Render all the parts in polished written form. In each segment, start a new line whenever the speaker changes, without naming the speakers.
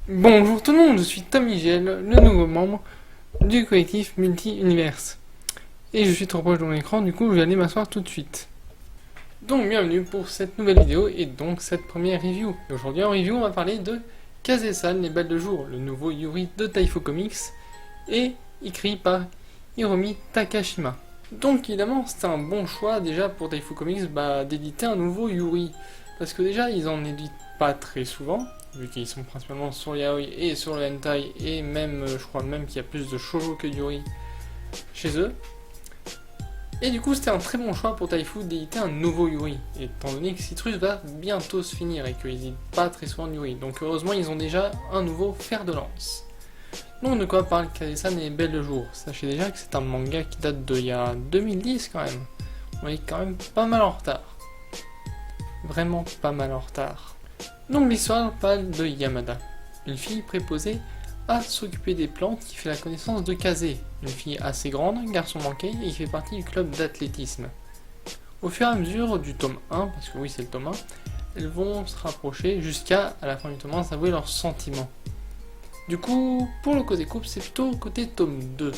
Bonjour tout le monde, je suis Tommy le nouveau membre du collectif Multi-Universe. Et je suis trop proche de mon écran, du coup je vais aller m'asseoir tout de suite. Donc bienvenue pour cette nouvelle vidéo et donc cette première review. Et aujourd'hui en review on va parler de Kaze-san, les balles de jour, le nouveau Yuri de Taifo Comics, et écrit par Hiromi Takashima. Donc évidemment c'était un bon choix déjà pour Taifo Comics d'éditer un nouveau Yuri. Parce que déjà ils en éditent pas très souvent, vu qu'ils sont principalement sur le yaoi et sur le hentai, et même, je crois même qu'il y a plus de shoujo que Yuri chez eux. Et du coup, c'était un très bon choix pour Taifu d'éditer un nouveau Yuri, étant donné que Citrus va bientôt se finir et qu'ils n'éditent pas très souvent de Yuri. Donc heureusement, ils ont déjà un nouveau fer de lance. Donc de quoi parle Kaze-san et les belles de jour. Sachez déjà que c'est un manga qui date de il y a 2010 quand même. On est quand même pas mal en retard. Vraiment pas mal en retard. Donc l'histoire parle de Yamada, une fille préposée à s'occuper des plantes qui fait la connaissance de Kaze, une fille assez grande, un garçon manqué et qui fait partie du club d'athlétisme. Au fur et à mesure du tome 1, parce que oui c'est le tome 1, elles vont se rapprocher jusqu'à la fin du tome 1 s'avouer leurs sentiments. Du coup, pour le côté couple, c'est plutôt côté tome 2.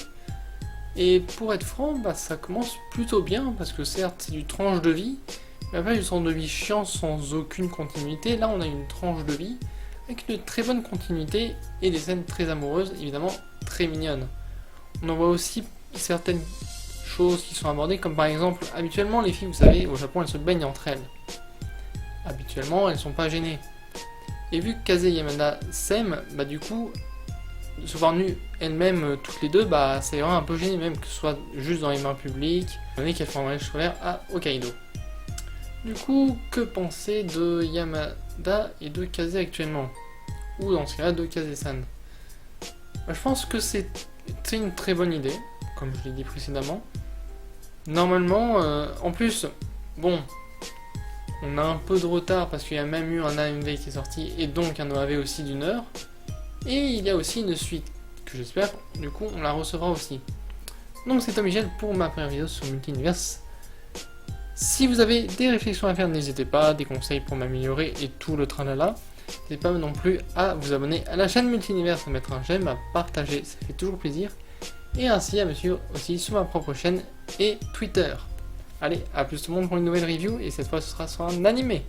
Et pour être franc, ça commence plutôt bien, parce que certes c'est du tranche de vie, mais après du tranche de vie chiant sans aucune continuité. Là on a une tranche de vie avec une très bonne continuité et des scènes très amoureuses, évidemment très mignonnes. On en voit aussi certaines choses qui sont abordées, comme par exemple, habituellement les filles, vous savez, au Japon elles se baignent entre elles. Habituellement elles sont pas gênées. Et vu que Kaze et Yamada s'aiment, du coup, se voir nues elles-mêmes toutes les deux, ça est vraiment un peu gêné, même que ce soit juste dans les mains publiques, étant donné qu'elles font un voyage scolaire à Hokkaido. Du coup, que penser de Yamada et de Kaze actuellement? Ou dans ce cas-là, de Kaze-san? Je pense que c'est une très bonne idée, comme je l'ai dit précédemment. Normalement, en plus, bon, on a un peu de retard parce qu'il y a même eu un AMV qui est sorti et donc un OAV aussi d'une heure. Et il y a aussi une suite que j'espère, du coup, on la recevra aussi. Donc c'est Tommy pour ma première vidéo sur Multi-Universe. Si vous avez des réflexions à faire, n'hésitez pas, des conseils pour m'améliorer et tout le tralala. N'hésitez pas non plus à vous abonner à la chaîne Multi-Univers, à mettre un j'aime, à partager, ça fait toujours plaisir. Et ainsi à me suivre aussi sur ma propre chaîne et Twitter. Allez, à plus tout le monde pour une nouvelle review, et cette fois ce sera sur un animé.